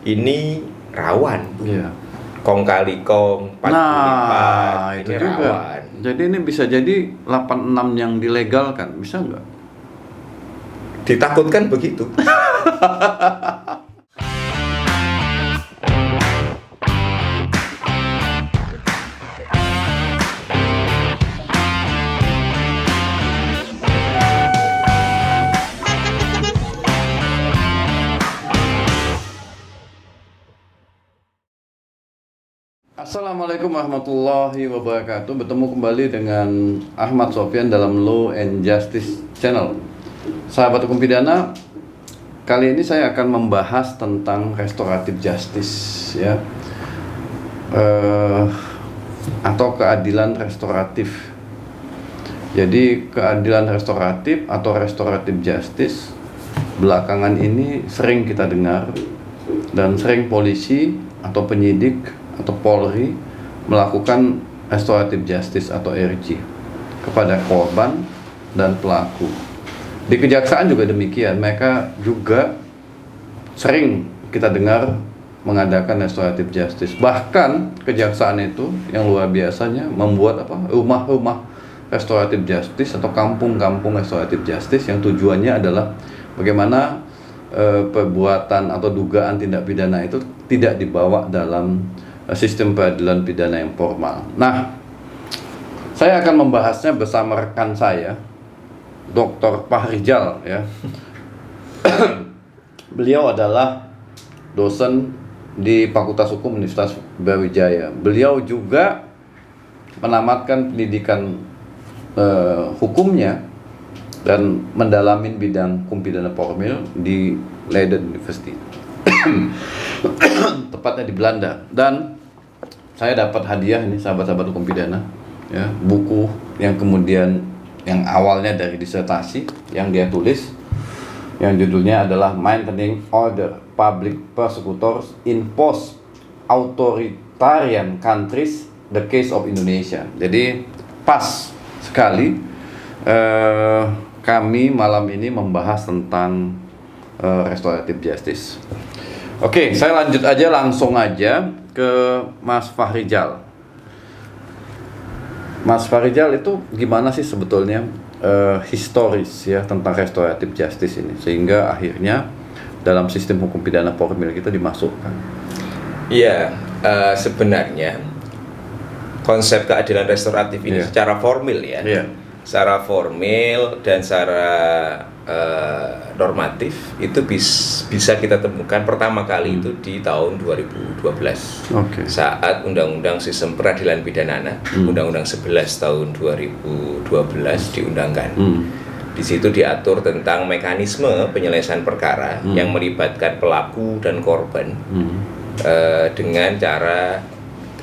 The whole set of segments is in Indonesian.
ini rawan. Iya. Kong kali kong, 40 lipat, Itu ini juga. rawan. Jadi ini bisa jadi 86 yang dilegalkan, bisa nggak? Ditakutkan begitu. Assalamualaikum warahmatullahi wabarakatuh. Bertemu kembali dengan Ahmad Sofyan dalam Law and Justice Channel. Sahabat hukum pidana, kali ini saya akan membahas tentang restoratif justice, ya, atau keadilan restoratif. Jadi keadilan restoratif atau restoratif justice belakangan ini sering kita dengar dan sering polisi atau penyidik atau Polri melakukan restoratif justice atau RJ kepada korban dan pelaku. Di kejaksaan juga demikian, mereka juga sering kita dengar mengadakan restoratif justice. Bahkan kejaksaan itu yang luar biasanya membuat rumah-rumah restoratif justice atau kampung-kampung restoratif justice yang tujuannya adalah bagaimana perbuatan atau dugaan tindak pidana itu tidak dibawa dalam sistem peradilan pidana yang formal. Nah, saya akan membahasnya bersama rekan saya, Dr. Fahrizal, ya. Beliau adalah dosen di Fakultas Hukum Universitas Brawijaya. Beliau juga menamatkan pendidikan hukumnya dan mendalami bidang hukum pidana formil di Leiden University, tepatnya di Belanda. Dan saya dapat hadiah ini, sahabat-sahabat hukum pidana, ya, buku yang kemudian yang awalnya dari disertasi yang dia tulis, yang judulnya adalah Maintaining Order Public Prosecutors in Post Authoritarian Countries: The Case of Indonesia. Jadi pas sekali kami malam ini membahas tentang restoratif justice. Oke, saya lanjut aja, langsung aja ke Mas Fahrizal. Mas Fahrizal itu gimana sih sebetulnya historis ya tentang restoratif justice ini sehingga akhirnya dalam sistem hukum pidana formil kita dimasukkan? Iya, sebenarnya konsep keadilan restoratif ini secara formil ya, secara formil dan secara normatif itu bisa kita temukan pertama kali itu di tahun 2012 saat Undang-Undang Sistem Peradilan Pidana Undang-Undang 11 tahun 2012 diundangkan. Di situ diatur tentang mekanisme penyelesaian perkara yang melibatkan pelaku dan korban dengan cara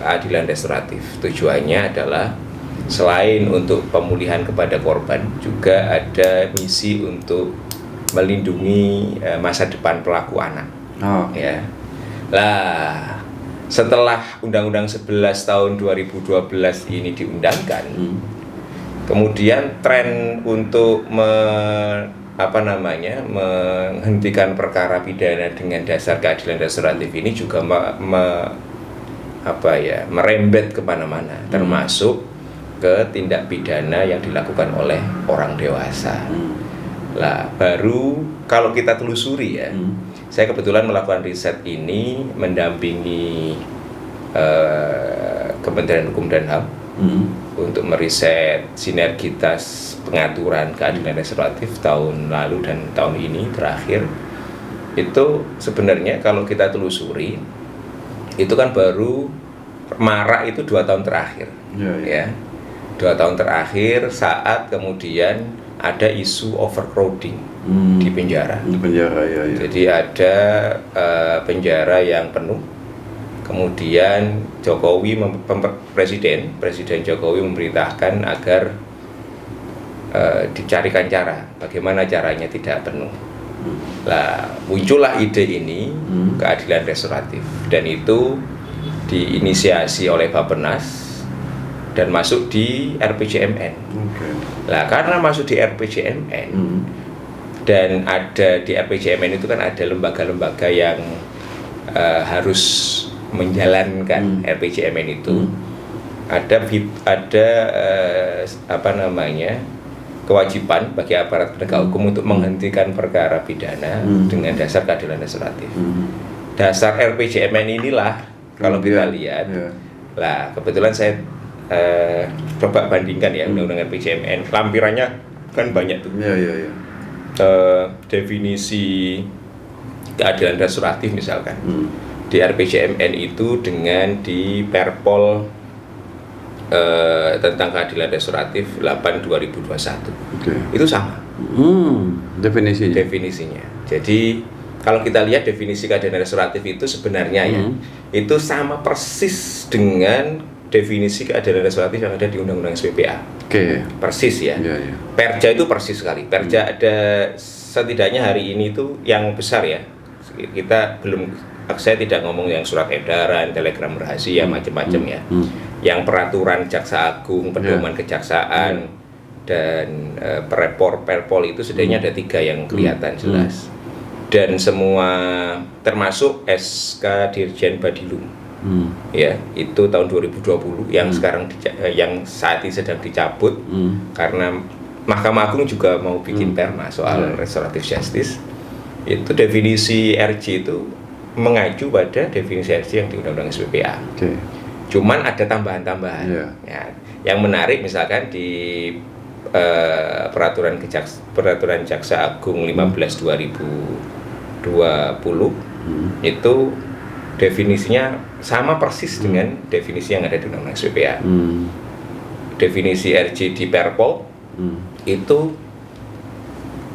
keadilan restoratif. Tujuannya adalah selain untuk pemulihan kepada korban, juga ada misi untuk melindungi masa depan pelaku anak. Ya. Lah, setelah Undang-Undang 11 tahun 2012 ini diundangkan, kemudian tren untuk menghentikan perkara pidana dengan dasar keadilan restoratif ini juga merembet kemana-mana, termasuk ke tindak pidana yang dilakukan oleh orang dewasa. Lah, baru kalau kita telusuri ya, saya kebetulan melakukan riset ini mendampingi Kementerian Hukum dan HAM untuk meriset sinergitas pengaturan keadilan restoratif tahun lalu dan tahun ini terakhir. Itu sebenarnya kalau kita telusuri itu kan baru marak itu 2 tahun terakhir, ya. 2 tahun terakhir saat kemudian ada isu overcrowding di penjara. Jadi ada penjara yang penuh. Kemudian Presiden Jokowi memerintahkan agar dicarikan cara bagaimana caranya tidak penuh. Lah, muncullah ide ini keadilan restoratif, dan itu diinisiasi oleh Bappenas dan masuk di RPJMN. Lah, karena masuk di RPJMN dan ada di RPJMN itu kan ada lembaga-lembaga yang harus menjalankan RPJMN itu, ada apa namanya, kewajiban bagi aparat penegak hukum untuk menghentikan perkara pidana dengan dasar keadilan restoratif. Dasar RPJMN inilah kalau kita lihat, lah kebetulan saya coba bandingkan ya undang-undang RPJMN, lampirannya kan banyak tuh. Definisi keadilan restoratif misalkan di RPJMN itu dengan di Perpol tentang keadilan restoratif 8/2021 itu sama definisinya. Jadi kalau kita lihat definisi keadilan restoratif itu sebenarnya itu sama persis dengan definisi keadilan restoratif yang ada di Undang-Undang SPPA. Persis ya. Perja itu persis sekali. Perja ada setidaknya hari ini itu yang besar ya. Kita belum, saya tidak ngomong yang surat edaran, telegram rahasia, macam-macam ya. Yang peraturan Jaksa Agung, pedoman kejaksaan, dan perpol itu setidaknya ada 3 yang kelihatan jelas. Dan semua termasuk SK Dirjen Badilum, ya itu tahun 2020 yang sekarang yang saat ini sedang dicabut karena Mahkamah Agung juga mau bikin perma soal restoratif justice. Itu definisi RJ itu mengacu pada definisi RJ yang di Undang-Undang SPPA. Cuman ada tambahan-tambahan. Ya, yang menarik misalkan di peraturan Jaksa Agung 15/2020 itu definisinya sama persis dengan definisi yang ada di Undang-Undang SPPA. Definisi RJ di Perpol itu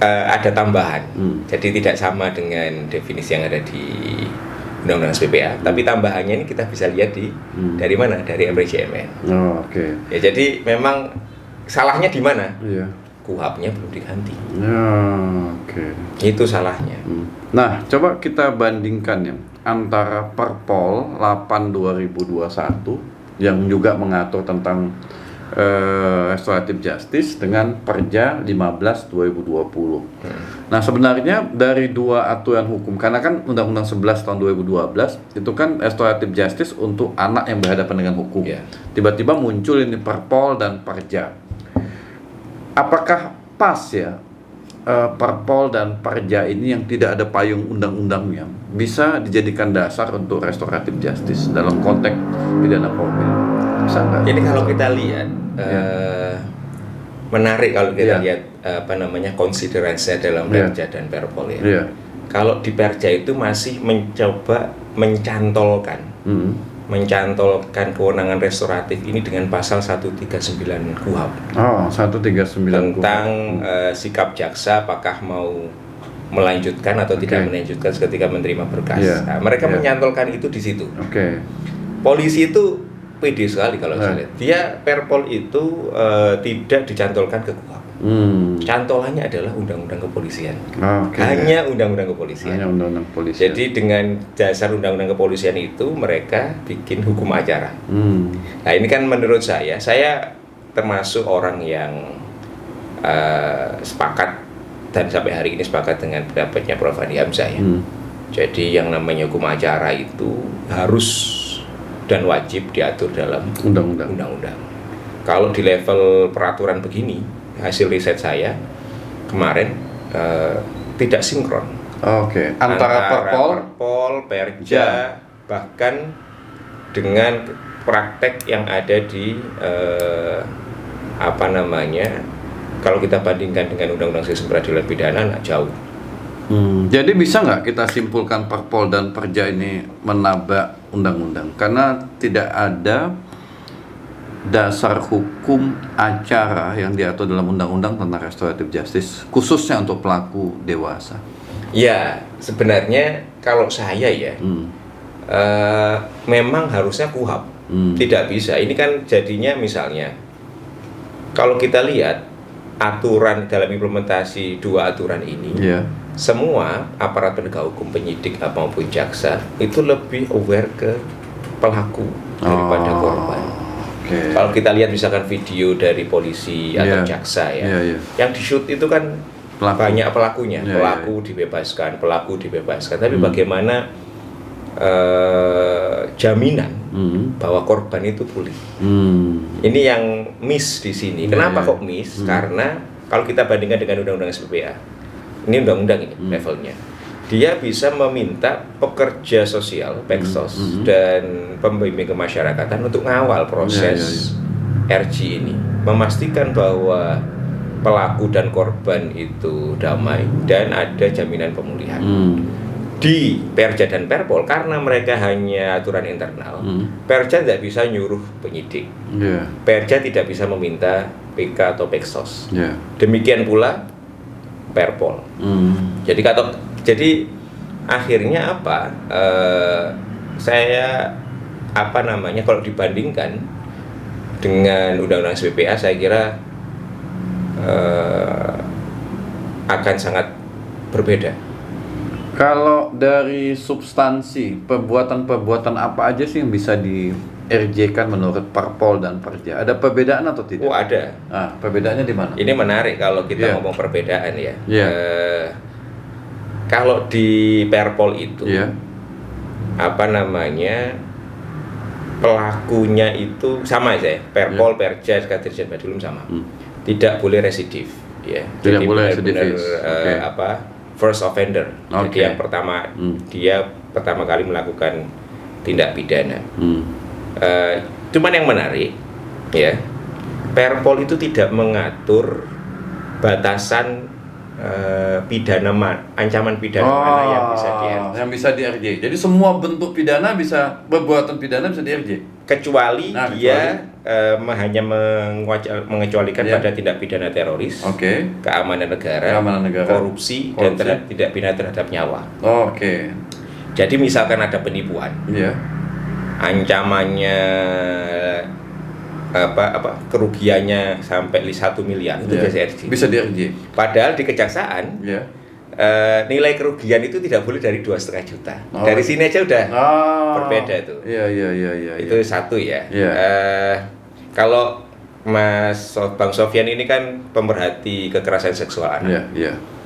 ada tambahan, jadi tidak sama dengan definisi yang ada di Undang-Undang SPPA, tapi tambahannya ini kita bisa lihat dari mana? Dari RPJMN. Ya, jadi memang salahnya di mana? KUHP-nya belum diganti. Itu salahnya. Nah, coba kita bandingkan ya antara Perpol 8/2021 yang juga mengatur tentang restoratif justice dengan Perja 15/2020. Nah, sebenarnya dari 2 aturan hukum, karena kan Undang-Undang 11 tahun 2012 itu kan restoratif justice untuk anak yang berhadapan dengan hukum. Tiba-tiba muncul ini Perpol dan Perja. Apakah pas ya Perpol dan Perja ini yang tidak ada payung undang-undangnya bisa dijadikan dasar untuk restoratif justice dalam konteks pidana formil? Jadi kalau kita lihat menarik kalau kita lihat apa namanya konsiderasinya dalam Perja dan Perpol ya. Kalau di Perja itu masih mencoba mencantolkan kewenangan restoratif ini dengan pasal 139 KUHP. 139 tentang sikap jaksa apakah mau melanjutkan atau tidak melanjutkan ketika menerima berkas. Nah, mereka menyantolkan itu di situ. Polisi itu pede sekali kalau saya lihat. Dia Perpol itu tidak dicantolkan ke KUHP. Cantolannya adalah Undang-Undang Kepolisian. Hanya Undang-Undang Kepolisian. Jadi dengan dasar Undang-Undang Kepolisian itu mereka bikin hukum acara. Nah, ini kan menurut saya termasuk orang yang sepakat dan sampai hari ini sepakat dengan pendapatnya Prof. Andi Hamzah ya. Jadi yang namanya hukum acara itu harus dan wajib diatur dalam undang-undang. Kalau di level peraturan begini, hasil riset saya kemarin tidak sinkron. Antara Perpol, Perja, bahkan dengan praktek yang ada di apa namanya, kalau kita bandingkan dengan Undang-Undang Sistem Peradilan Pidana, jauh. Jadi bisa nggak kita simpulkan Perpol dan Perja ini menabrak undang-undang karena tidak ada dasar hukum acara yang diatur dalam undang-undang tentang restoratif justice khususnya untuk pelaku dewasa? Ya, sebenarnya kalau saya ya memang harusnya KUHP, tidak bisa. Ini kan jadinya misalnya kalau kita lihat aturan dalam implementasi 2 aturan ini, semua aparat penegak hukum, penyidik maupun jaksa itu lebih aware ke pelaku daripada korban. Kalau kita lihat misalkan video dari polisi atau jaksa yang di shoot itu kan banyak pelakunya, pelaku dibebaskan, tapi bagaimana jaminan bahwa korban itu pulih. Ini yang miss di sini. Kenapa kok miss? Karena kalau kita bandingkan dengan undang-undang SPPA, ini undang-undang ini levelnya, dia bisa meminta pekerja sosial, Peksos, dan pembimbing kemasyarakatan untuk ngawal proses RG ini, memastikan bahwa pelaku dan korban itu damai dan ada jaminan pemulihan. Di Perja dan Perpol, karena mereka hanya aturan internal, Perja tidak bisa nyuruh penyidik, Perja tidak bisa meminta PK atau Peksos. Demikian pula Perpol. Jadi akhirnya apa? Kalau dibandingkan dengan undang-undang SPPA, saya kira akan sangat berbeda. Kalau dari substansi, perbuatan apa aja sih yang bisa di RJ-kan menurut Perpol dan Perja? Ada perbedaan atau tidak? Oh, ada. Perbedaannya di mana? Ini menarik kalau kita ngomong perbedaan ya. Kalau di Perpol itu, pelakunya itu sama aja ya. Perpol, Perja, Dirjen Badulum sama. Tidak boleh residif, ya. Tidak jadi boleh residif. First offender. Jadi yang pertama, dia pertama kali melakukan tindak pidana. Cuman yang menarik, ya, Perpol itu tidak mengatur batasan ancaman pidana mana yang bisa di RJ. Yang bisa di RJ. Jadi semua bentuk pidana perbuatan pidana bisa di RJ. Kecuali dia hanya mengecualikan pada tindak pidana teroris, keamanan negara, korupsi, dan tindak pidana terhadap nyawa. Jadi misalkan ada penipuan, ancamannya kerugiannya sampai 1 miliar itu bisa di RJ. Padahal di kejaksaan nilai kerugian itu tidak boleh dari 2,5 juta. Dari sini aja udah berbeda itu. Itu satu ya. Kalau Bang Sofyan ini kan pemerhati kekerasan seksual anak,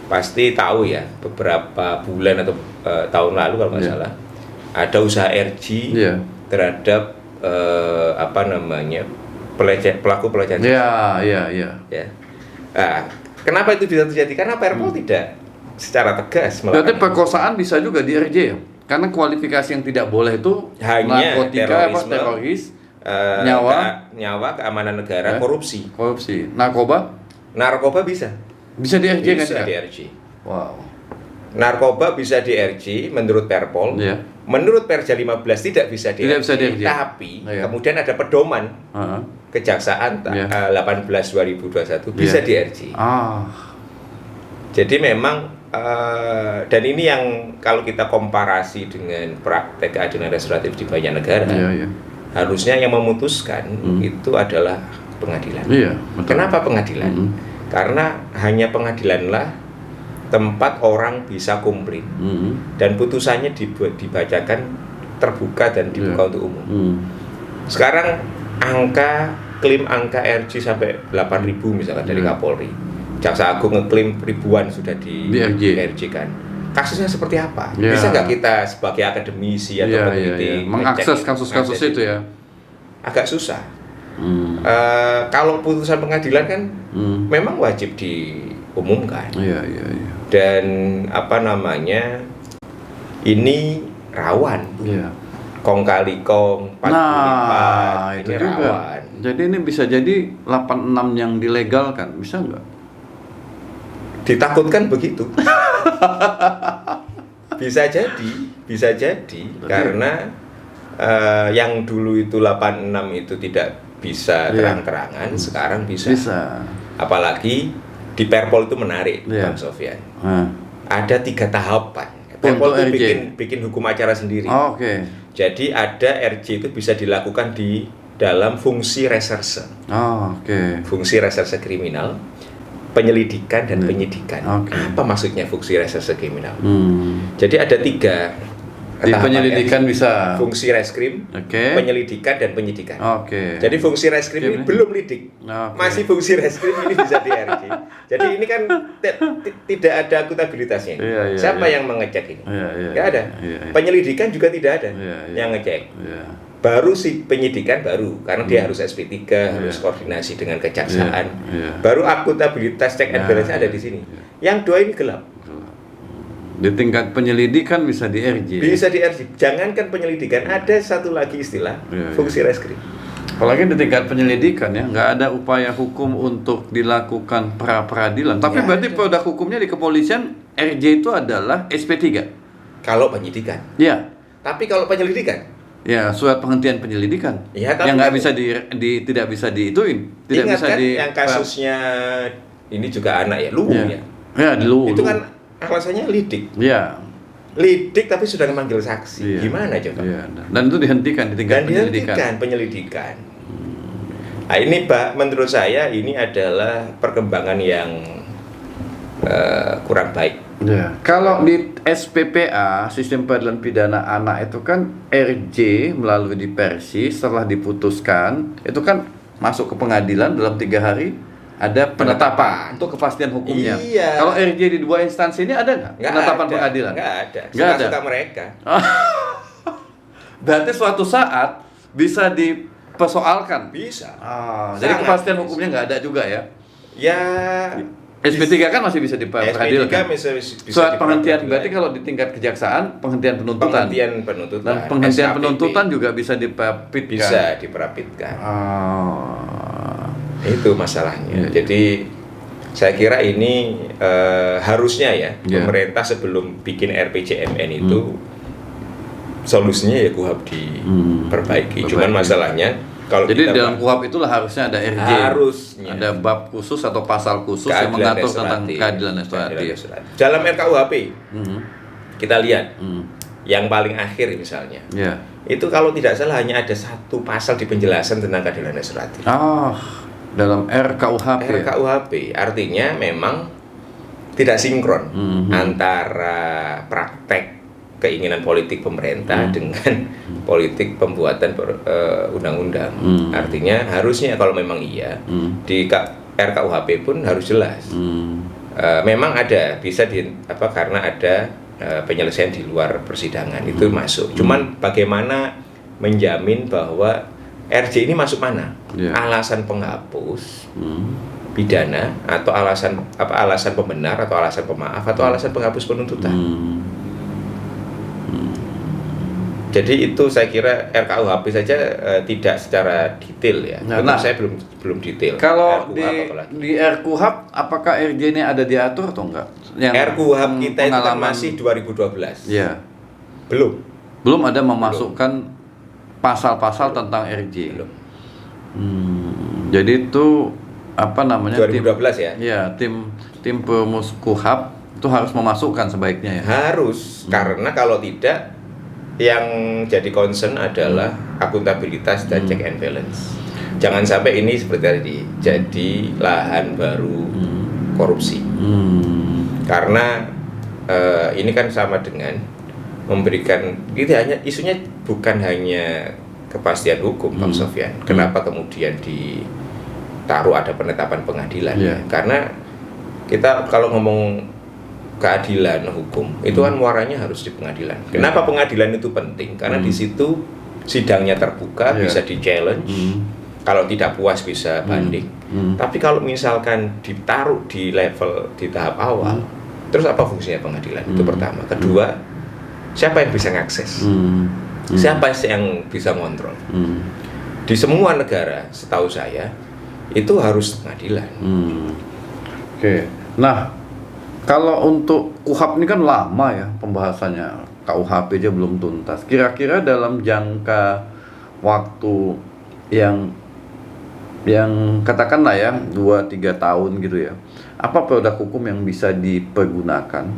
pasti tahu ya, beberapa bulan atau tahun lalu kalau nggak salah ada usaha RG terhadap pelaku pelecehan seksual. Kenapa itu bisa terjadi? Karena Perpol tidak secara tegas melakukan. Berarti perkosaan bisa juga di RJ ya? Karena kualifikasi yang tidak boleh itu hanya narkotika, teroris, nyawa, keamanan negara, korupsi. Narkoba bisa di RJ kan? Bisa di RJ. Wow. Narkoba bisa di RJ menurut Perpol. Menurut Perja 15 tidak bisa di RJ. Tapi kemudian ada pedoman Kejaksaan 18/2021 bisa di RJ. Jadi memang dan ini yang kalau kita komparasi dengan praktek keadilan restoratif di banyak negara, harusnya yang memutuskan itu adalah pengadilan. Kenapa pengadilan? Karena hanya pengadilanlah tempat orang bisa komplain dan putusannya dibacakan terbuka dan dibuka untuk umum. Sekarang klaim angka RJ sampai 8.000 misalkan dari Kapolri. Jaksa Agung ngeklaim ribuan sudah di RJ kan. Kasusnya seperti apa? Bisa nggak kita sebagai akademisi atau peneliti mengakses kasus-kasus itu ya? Agak susah. Kalau putusan pengadilan kan memang wajib diumumkan. Dan ini rawan. Kong kali kong 44 itu juga rawan. Jadi ini bisa jadi 86 yang dilegalkan, bisa nggak? Ditakutkan begitu. Bisa jadi karena yang dulu itu 86 itu tidak bisa terang-terangan, sekarang bisa. Apalagi di Perpol itu menarik, Bang Sofyan. Ada 3 tahapan. Perpol itu bikin hukum acara sendiri. Jadi ada RJ itu bisa dilakukan di dalam fungsi reserse. Fungsi reserse kriminal, penyelidikan dan penyidikan. Apa maksudnya fungsi reserse kriminal? Jadi ada 3 Di penyelidikan bisa. Fungsi reskrim, penyelidikan dan penyidikan. Jadi fungsi reskrim ini belum lidik, masih fungsi reskrim ini bisa di RJ. Jadi ini kan tidak ada akuntabilitasnya. Siapa yang mengecek ini? Nggak ada. Penyelidikan juga tidak ada yang ngecek. Baru si penyidikan baru, karena dia harus SP3, harus koordinasi dengan kejaksaan. Baru akuntabilitas check and balance ada di sini. Yang dua ini gelap. Di tingkat penyelidikan bisa di RJ. Bisa di RJ. Jangankan penyelidikan, ada satu lagi istilah fungsi reskrim. Apalagi di tingkat penyelidikan ya, nggak ada upaya hukum untuk dilakukan pra-peradilan. Tapi berarti produk hukumnya di kepolisian RJ itu adalah SP3. Kalau penyidikan. Ya. Tapi kalau penyelidikan? Ya, surat penghentian penyelidikan. Ya, yang nggak bisa tidak bisa diituin. Tidak ingat bisa kan yang kasusnya ini juga anak ya, Luwu ya. Ya, di Luwu. Itu kan alasannya lidik. Iya. Lidik tapi sudah memanggil saksi. Gimana coba? Dan itu dihentikan di tingkat penyelidikan. Nah, ini Pak, menurut saya ini adalah perkembangan yang kurang baik. Kalau di SPPA, Sistem Peradilan Pidana Anak itu kan RJ melalui di Persi setelah diputuskan itu kan masuk ke pengadilan dalam 3 hari. Ada penetapan untuk kepastian hukumnya. Kalau RJ di 2 instansi ini ada nggak penetapan pengadilan? Nggak ada. Suka mereka. Berarti suatu saat bisa dipersoalkan. Bisa. Jadi kepastian hukumnya nggak ada juga ya? Ya. SP3 kan masih bisa diperadilkan. Bisa Surat penghentian berarti kalau di tingkat kejaksaan penghentian penuntutan. Dan penghentian penuntutan juga bisa diperapitkan. Bisa diperapitkan. Itu masalahnya. Jadi saya kira ini harusnya ya pemerintah sebelum bikin RPJMN itu solusinya ya KUHP diperbaiki. Cuman masalahnya kalau jadi dalam KUHP itulah harusnya ada RJ, ada bab khusus atau pasal khusus yang mengatur tentang keadilan restoratif. Dalam RKUHP kita lihat yang paling akhir misalnya. Itu kalau tidak salah hanya ada 1 pasal di penjelasan tentang keadilan restoratif. Dalam RKUHP. Artinya memang tidak sinkron antara praktek keinginan politik pemerintah dengan politik pembuatan undang-undang. Artinya harusnya kalau memang iya di RKUHP pun harus jelas. Memang ada bisa karena ada penyelesaian di luar persidangan itu masuk. Cuman bagaimana menjamin bahwa RJ ini masuk mana? Alasan penghapus pidana atau alasan pembenar atau alasan pemaaf atau alasan penghapus penuntutan. Jadi itu saya kira RKUHP saja tidak secara detail ya. Saya belum detail. Kalau di RKUHP apakah RJ ini ada diatur atau enggak? RKUHP kita itu kan masih 2012. Belum ada memasukkan pasal-pasal tentang RJ. Jadi itu 2012 tim perumus KUHP itu harus memasukkan sebaiknya ya. Harus karena kalau tidak yang jadi concern adalah akuntabilitas dan check and balance. Jangan sampai ini seperti tadi jadi lahan baru korupsi. Karena ini kan sama dengan memberikan isunya bukan hanya kepastian hukum, Bang Sofyan. Kenapa kemudian ditaruh ada penetapan pengadilan? Karena kita kalau ngomong keadilan hukum itu kan muaranya harus di pengadilan. Kenapa pengadilan itu penting? Karena di situ sidangnya terbuka, bisa di-challenge. Kalau tidak puas bisa banding. Tapi kalau misalkan ditaruh di tahap awal, terus apa fungsinya pengadilan? Itu pertama. Kedua, siapa yang bisa ngakses? Siapa yang bisa ngontrol? Di semua negara, setahu saya, itu harus pengadilan. Nah, kalau untuk KUHP ini kan lama ya pembahasannya. KUHP aja belum tuntas. Kira-kira dalam jangka waktu yang katakanlah ya 2-3 tahun gitu ya. Apa produk hukum yang bisa dipergunakan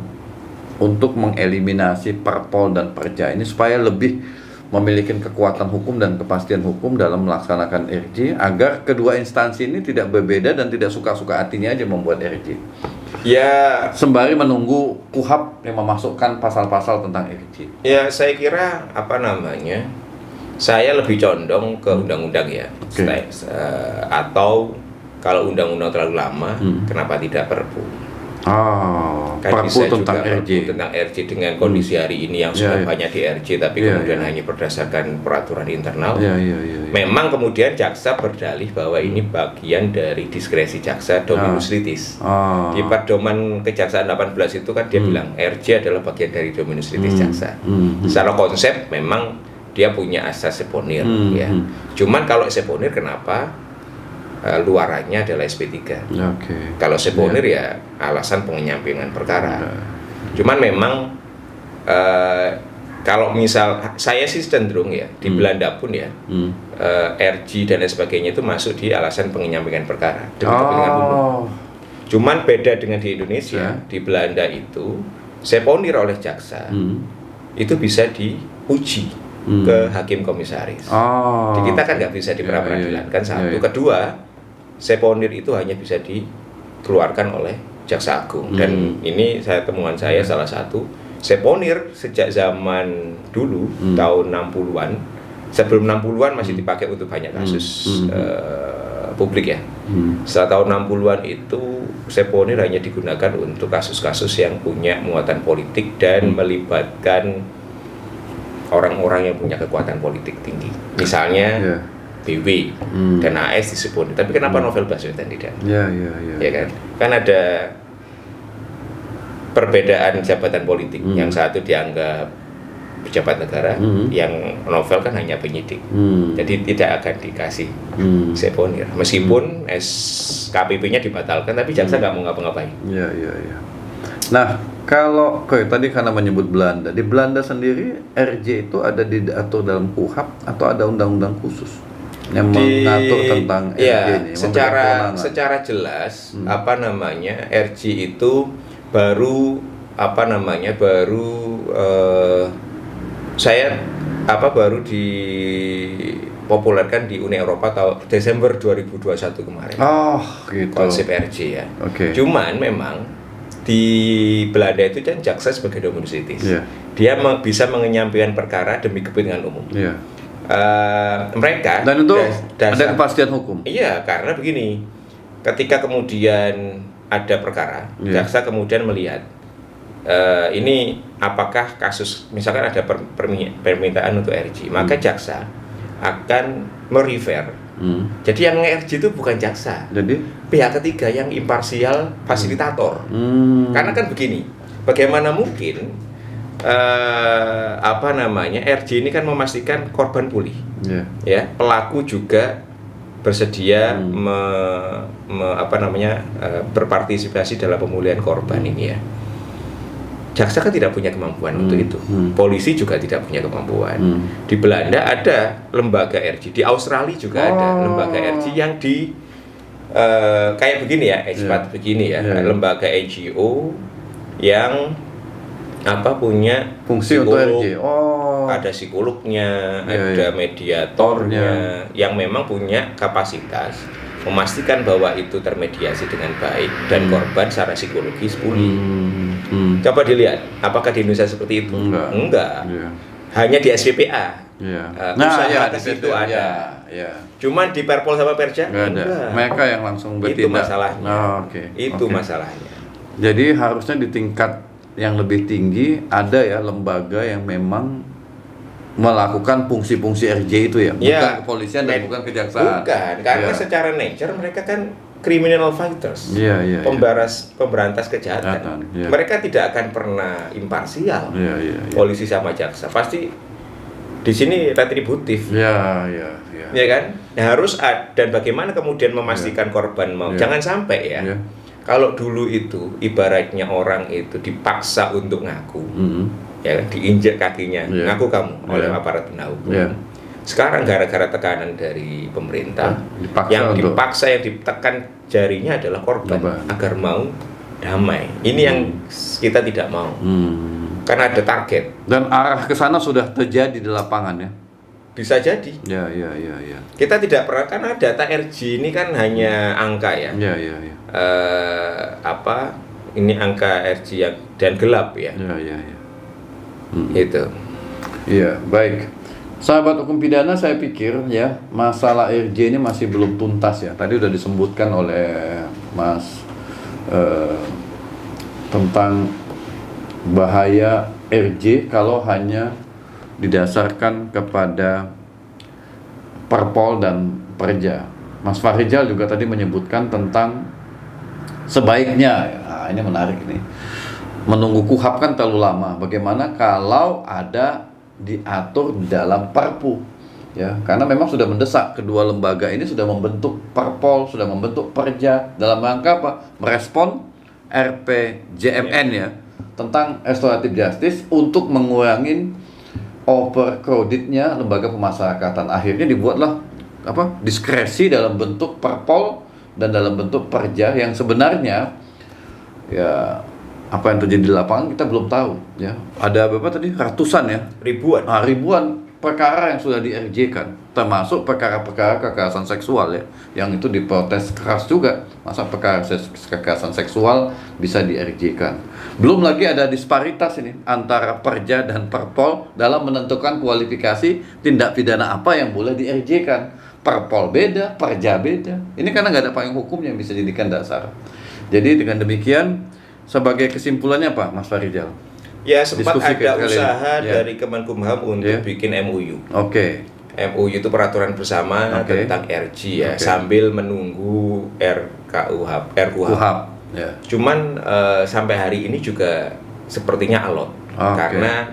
untuk mengeliminasi Perpol dan Perja ini supaya lebih memiliki kekuatan hukum dan kepastian hukum dalam melaksanakan RJ agar kedua instansi ini tidak berbeda dan tidak suka-suka hatinya aja membuat RJ. Ya, sembari menunggu KUHP yang memasukkan pasal-pasal tentang RJ. Ya, saya kira saya lebih condong ke undang-undang ya. Atau kalau undang-undang terlalu lama, kenapa tidak perpu? Kan Perpu bisa tentang juga RJ. Tentang RJ dengan kondisi hari ini yang sudah banyak di RJ, tapi kemudian hanya berdasarkan peraturan internal. Memang kemudian jaksa berdalih bahwa ini bagian dari diskresi jaksa dominus litis. Di pedoman Kejaksaan 18 itu kan dia bilang RJ adalah bagian dari dominus litis jaksa. Secara konsep memang dia punya asas seponir ya. Cuman kalau seponir kenapa? Luarannya adalah SP3. Kalau seponir ya alasan penyampingan perkara. Cuman memang kalau misal saya sih cenderung ya di Belanda pun ya RG dan lain sebagainya itu masuk di alasan penyampingan perkara demi kepentingan umum. Cuman beda dengan di Indonesia, di Belanda itu seponir oleh jaksa itu bisa diuji ke hakim komisaris. Di kita kan nggak bisa di pra-peradilan kan satu. Kedua, seponir itu hanya bisa dikeluarkan oleh Jaksa Agung dan ini temuan saya salah satu seponir sejak zaman dulu tahun 60-an, sebelum 60-an masih dipakai untuk banyak kasus publik ya. Setelah tahun 60-an itu seponir hanya digunakan untuk kasus-kasus yang punya muatan politik dan melibatkan orang-orang yang punya kekuatan politik tinggi. Misalnya BW dan AS disebut, tapi kenapa Novel Baswedan tidak? Ya kan? Kan ada perbedaan jabatan politik. Yang satu dianggap pejabat negara, yang Novel kan hanya penyidik. Jadi tidak akan dikasih seponir. Meskipun SKPP-nya dibatalkan, tapi jaksa nggak mau ngapa-ngapain. Nah, kalau tadi karena menyebut Belanda, di Belanda sendiri RJ itu ada diatur dalam KUHP atau ada undang-undang khusus yang mengatur tentang RJ ini? Secara jelas RJ itu baru dipopulerkan di Uni Eropa tahun Desember 2021 kemarin. Gitu. Konsep RJ ya. Cuman memang di Belanda itu kan jaksa sebagai dominus litis. Dia bisa menyampaikan perkara demi kepentingan umum. Mereka dan itu ada kepastian hukum. Iya, karena begini, ketika kemudian ada perkara, jaksa kemudian melihat ini apakah kasus, misalkan ada permintaan untuk RJ, maka jaksa akan merefer. Jadi yang RJ itu bukan jaksa, jadi pihak ketiga yang imparsial, fasilitator. Karena kan begini, bagaimana mungkin RJ ini kan memastikan korban pulih, ya, pelaku juga bersedia berpartisipasi dalam pemulihan korban ini ya. Jaksa kan tidak punya kemampuan untuk itu, polisi juga tidak punya kemampuan. Di Belanda ada lembaga RJ, di Australia juga ada lembaga RJ yang kayak begini ya, begini ya, lembaga NGO yang punya fungsi untuk RJ. Ada psikolognya, ada mediatornya yang memang punya kapasitas memastikan bahwa itu termediasi dengan baik dan korban secara psikologis pulih. Coba dilihat, apakah di Indonesia seperti itu? Enggak. Hanya di SPPA. Usaha ke situ ada. Cuman di Perpol sama Perja enggak. Mereka yang langsung bertindak. Itu masalahnya. Itu masalahnya. Jadi harusnya di tingkat yang lebih tinggi ada ya lembaga yang memang melakukan fungsi-fungsi RJ itu ya, bukan kepolisian dan bukan kejaksaan. Bukan, karena secara nature mereka kan criminal fighters, pemberantas kejahatan. Mereka tidak akan pernah imparsial. Polisi sama jaksa pasti di sini retributif. Ya kan? Harus dan bagaimana kemudian memastikan korban mau. Jangan sampai ya. Kalau dulu itu ibaratnya orang itu dipaksa untuk ngaku, ya diinjek kakinya, ngaku kamu oleh aparat penegak hukum. Sekarang gara-gara tekanan dari pemerintah, yang ditekan jarinya adalah korban agar mau damai. Ini yang kita tidak mau. Karena ada target. Dan arah ke sana sudah terjadi di lapangan ya. Bisa jadi. Ya. Kita tidak pernah, karena data RG ini kan hanya angka ya. Ya. Ini angka RG yang dan gelap ya. Ya. Itu. Iya, baik. Sahabat hukum pidana, saya pikir ya masalah RJ ini masih belum tuntas ya. Tadi udah disebutkan oleh Mas tentang bahaya RJ kalau hanya didasarkan kepada Perpol dan Perja. Mas Farijal juga tadi menyebutkan tentang sebaiknya, nah ini menarik nih, menunggu KUHAP kan terlalu lama. Bagaimana kalau ada diatur dalam Perpu, ya? Karena memang sudah mendesak, kedua lembaga ini sudah membentuk Perpol, sudah membentuk Perja dalam rangka apa? Merespon RPJMN ya, tentang restoratif justice untuk mengurangi overcrowdednya lembaga pemasyarakatan. Akhirnya dibuatlah diskresi dalam bentuk Perpol dan dalam bentuk Perja yang sebenarnya ya apa yang terjadi di lapangan kita belum tahu ya. Ada berapa tadi? Ratusan ya? Ribuan perkara yang sudah di-RJ-kan, termasuk perkara-perkara kekerasan seksual ya, yang itu diprotes keras juga. Masa perkara kekerasan seksual bisa di-RJ-kan? Belum lagi ada disparitas ini antara Perja dan Perpol dalam menentukan kualifikasi tindak pidana apa yang boleh di-RJ-kan. Perpol beda, Perja beda. Ini karena nggak ada payung hukum yang bisa dijadikan dasar. Jadi dengan demikian, sebagai kesimpulannya apa, Mas Farijal? Ya, sempat ada usaha dari Kemenkumham untuk bikin MOU. MOU itu peraturan bersama tentang RG ya, sambil menunggu RKUHP. Cuman sampai hari ini juga sepertinya alot, karena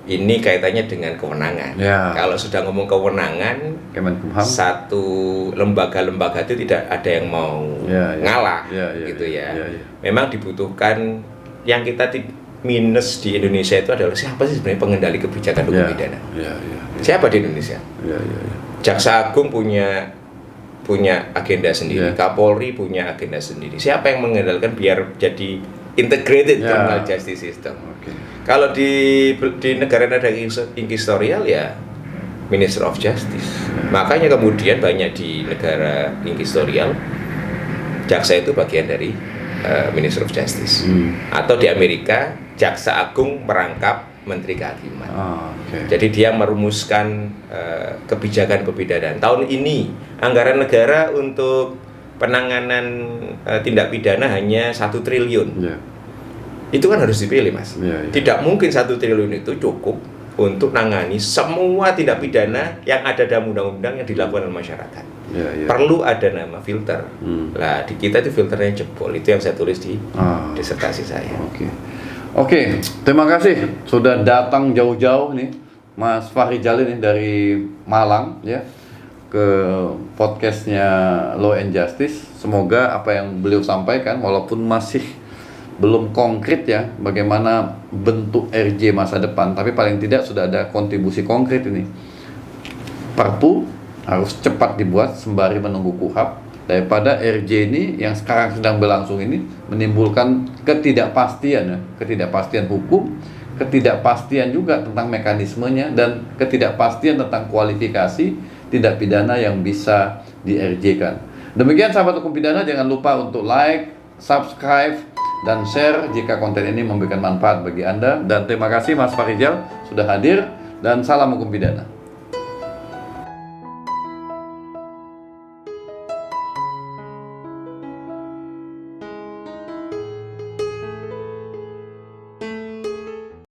ini kaitannya dengan kewenangan. Kalau sudah ngomong kewenangan, Kemenkumham, satu lembaga-lembaga itu tidak ada yang mau ngalah, gitu ya. Memang dibutuhkan, yang kita minus di Indonesia itu adalah siapa sih sebenarnya pengendali kebijakan hukum pidana? Siapa di Indonesia? Jaksa Agung punya agenda sendiri, Kapolri punya agenda sendiri. Siapa yang mengendalikan biar jadi integrated criminal justice system? Kalau di negara-negara inquisitorial ya Minister of Justice. Makanya kemudian banyak di negara inquisitorial jaksa itu bagian dari Minister of Justice. Atau di Amerika jaksa agung merangkap menteri kehakiman. Jadi dia merumuskan kebijakan pembedanan. Tahun ini anggaran negara untuk penanganan tindak pidana hanya 1 triliun. Itu kan harus dipilih, Mas. Tidak mungkin 1 triliun itu cukup untuk nangani semua tindak pidana yang ada dalam undang-undang yang dilakukan oleh masyarakat. Perlu ada nama filter. Lah di kita itu filternya jebol. Itu yang saya tulis di disertasi saya. Oke, terima kasih sudah datang jauh-jauh nih Mas Farijal ini dari Malang ya ke podcastnya Law and Justice. Semoga apa yang beliau sampaikan walaupun masih belum konkret ya bagaimana bentuk RJ masa depan, tapi paling tidak sudah ada kontribusi konkret ini. Perpu harus cepat dibuat sembari menunggu KUHAP, daripada RJ ini yang sekarang sedang berlangsung ini menimbulkan ketidakpastian hukum, ketidakpastian juga tentang mekanismenya, dan ketidakpastian tentang kualifikasi tindak pidana yang bisa di-RJ-kan. Demikian sahabat hukum pidana, jangan lupa untuk like, subscribe, dan share jika konten ini memberikan manfaat bagi Anda. Dan terima kasih Mas Farijal sudah hadir, dan salam hukum pidana.